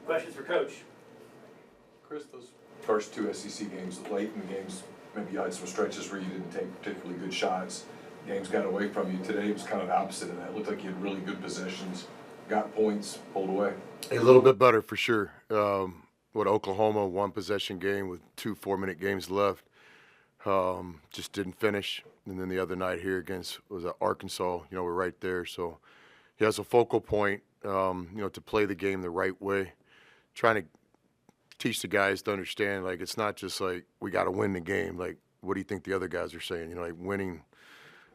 Questions for Coach? Chris, those first two SEC games, late in the games, maybe you had some stretches where you didn't take particularly good shots. Games got away from you. Today was kind of the opposite of that. It looked like you had really good possessions, got points, pulled away. A little bit better for sure. With Oklahoma, one possession game with 2 4-minute games left. Just didn't finish. And then the other night here against Arkansas, we're right there. So he has a focal point, to play the game the right way. Trying to teach the guys to understand, like, it's not just like we got to win the game. Like, what do you think the other guys are saying? Like winning,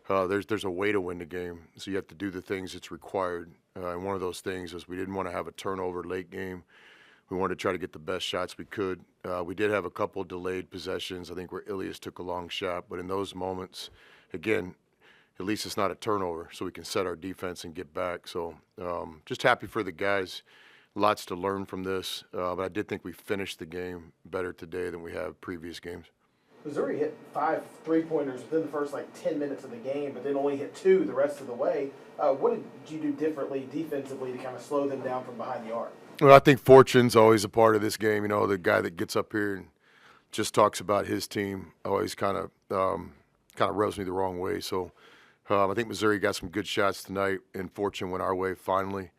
there's a way to win the game. So you have to do the things that's required. And one of those things is we didn't want to have a turnover late game. We wanted to try to get the best shots we could. We did have a couple delayed possessions, I think, where Ilias took a long shot. But in those moments, again, at least it's not a turnover, so we can set our defense and get back. So just happy for the guys. Lots to learn from this. But I did think we finished the game better today than we have previous games. Missouri hit 5 3-pointers within the first 10 minutes of the game, but then only hit 2 the rest of the way. What did you do differently defensively to kind of slow them down from behind the arc? Well, I think fortune's always a part of this game. The guy that gets up here and just talks about his team always kind of rubs me the wrong way. So I think Missouri got some good shots tonight, and fortune went our way finally.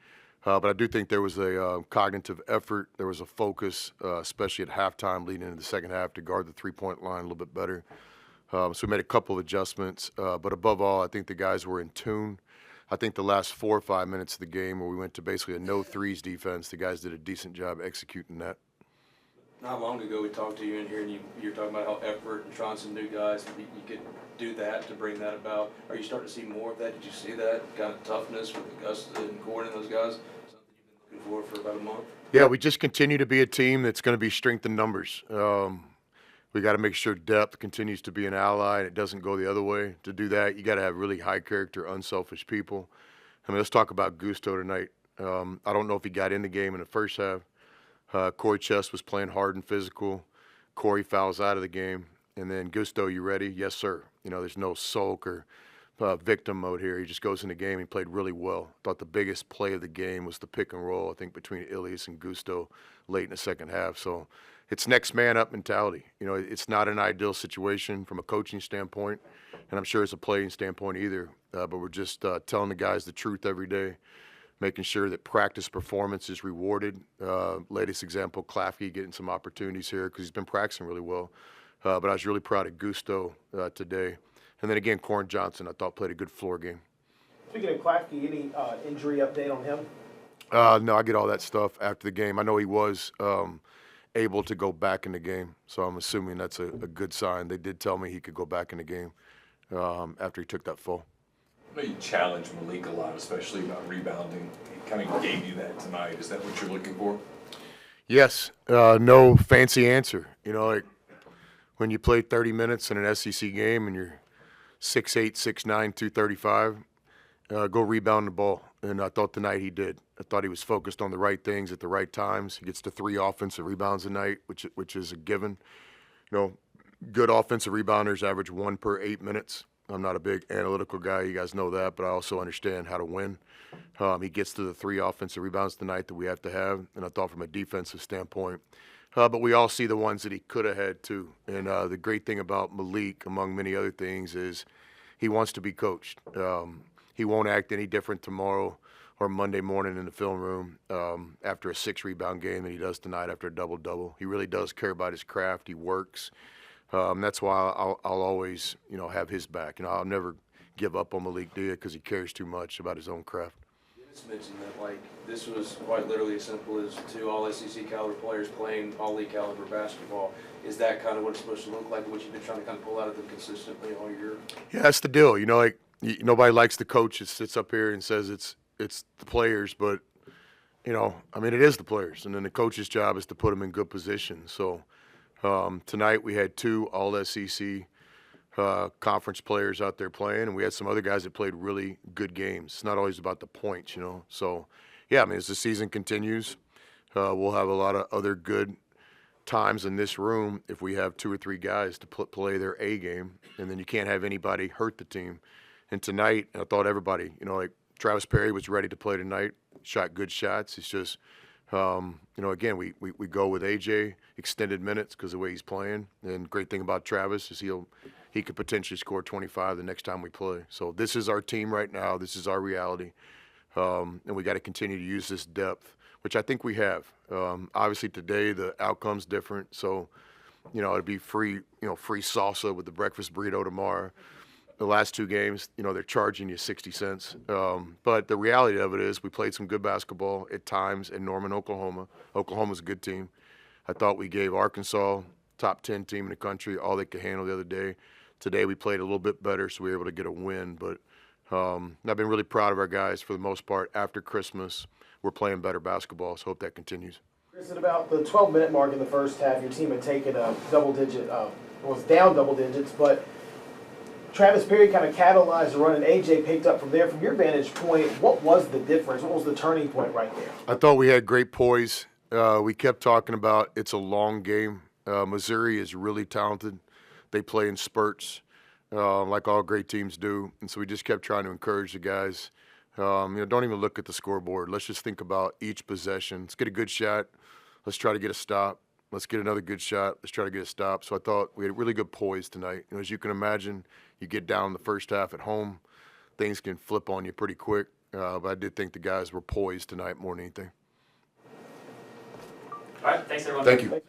But I do think there was a cognitive effort. There was a focus, especially at halftime leading into the second half, to guard the three-point line a little bit better. So we made a couple of adjustments. But above all, I think the guys were in tune. I think the last 4 or 5 minutes of the game where we went to basically a no-threes defense, the guys did a decent job executing that. Not long ago, we talked to you in here, and you were talking about how effort and trying some new guys, you could do that to bring that about. Are you starting to see more of that? Did you see that kind of toughness with Augusta and Gordon and those guys? Something you've been looking for about a month? Yeah, we just continue to be a team that's going to be strength in numbers. We got to make sure depth continues to be an ally and it doesn't go the other way. To do that, you got to have really high character, unselfish people. Let's talk about Gusto tonight. I don't know if he got in the game in the first half. Corey Chest was playing hard and physical. Corey fouls out of the game. And then Gusto, you ready? Yes, sir. There's no sulk or victim mode here. He just goes in the game. He played really well. Thought the biggest play of the game was the pick and roll, I think, between Ilias and Gusto late in the second half. So it's next man up mentality. It's not an ideal situation from a coaching standpoint, and I'm sure it's a playing standpoint either. But we're just telling the guys the truth every day, making sure that practice performance is rewarded. Latest example, Klafke getting some opportunities here because he's been practicing really well. But I was really proud of Gusto today. And then again, Corn Johnson, I thought played a good floor game. Speaking of Klafke, any injury update on him? No, I get all that stuff after the game. I know he was able to go back in the game, so I'm assuming that's a good sign. They did tell me he could go back in the game after he took that fall. I know you challenge Malik a lot, especially about rebounding. He kind of gave you that tonight. Is that what you're looking for? Yes. No fancy answer. Like when you play 30 minutes in an SEC game and you're 6'8", 6'9", 235, go rebound the ball. And I thought tonight he did. I thought he was focused on the right things at the right times. He gets to 3 offensive rebounds a night, which is a given. Good offensive rebounders average 1 per 8 minutes. I'm not a big analytical guy. You guys know that, but I also understand how to win. He gets to the 3 offensive rebounds tonight that we have to have. And I thought from a defensive standpoint, but we all see the ones that he could have had too. And the great thing about Malik, among many other things, is he wants to be coached. He won't act any different tomorrow or Monday morning in the film room after a 6-rebound game than he does tonight after a double-double. He really does care about his craft. He works. That's why I'll always, have his back. I'll never give up on Malik Dia because he cares too much about his own craft. You just mentioned that, this was quite literally as simple as 2 all-SEC caliber players playing all-league caliber basketball. Is that kind of what it's supposed to look like, what you've been trying to kind of pull out of them consistently all year? Yeah, that's the deal. Nobody likes the coach that sits up here and says it's the players, but, it is the players. And then the coach's job is to put them in good positions. So tonight we had 2 all-SEC conference players out there playing, and we had some other guys that played really good games. It's not always about the points, So, yeah, as the season continues, we'll have a lot of other good times in this room if we have 2 or 3 guys to play their A game, and then you can't have anybody hurt the team. And tonight, I thought everybody, Travis Perry was ready to play tonight, shot good shots. It's just Again, we go with AJ extended minutes because of the way he's playing. And great thing about Travis is he could potentially score 25 the next time we play. So this is our team right now. This is our reality. And we got to continue to use this depth, which I think we have. Obviously today the outcome's different. So, it'd be free salsa with the breakfast burrito tomorrow. The last two games, they're charging you 60 cents. But the reality of it is we played some good basketball at times in Norman, Oklahoma. Oklahoma's a good team. I thought we gave Arkansas, top 10 team in the country, all they could handle the other day. Today we played a little bit better, so we were able to get a win. But I've been really proud of our guys for the most part. After Christmas, we're playing better basketball, so hope that continues. Chris, at about the 12-minute mark in the first half, your team had taken a double-digit, was down double digits, but Travis Perry kind of catalyzed the run, and AJ picked up from there. From your vantage point, what was the difference? What was the turning point right there? I thought we had great poise. We kept talking about it's a long game. Missouri is really talented. They play in spurts, like all great teams do. And so we just kept trying to encourage the guys. Don't even look at the scoreboard. Let's just think about each possession. Let's get a good shot. Let's try to get a stop. Let's get another good shot. Let's try to get a stop. So I thought we had really good poise tonight. As you can imagine, you get down in the first half at home, things can flip on you pretty quick. But I did think the guys were poised tonight more than anything. All right, thanks everyone. Thank you.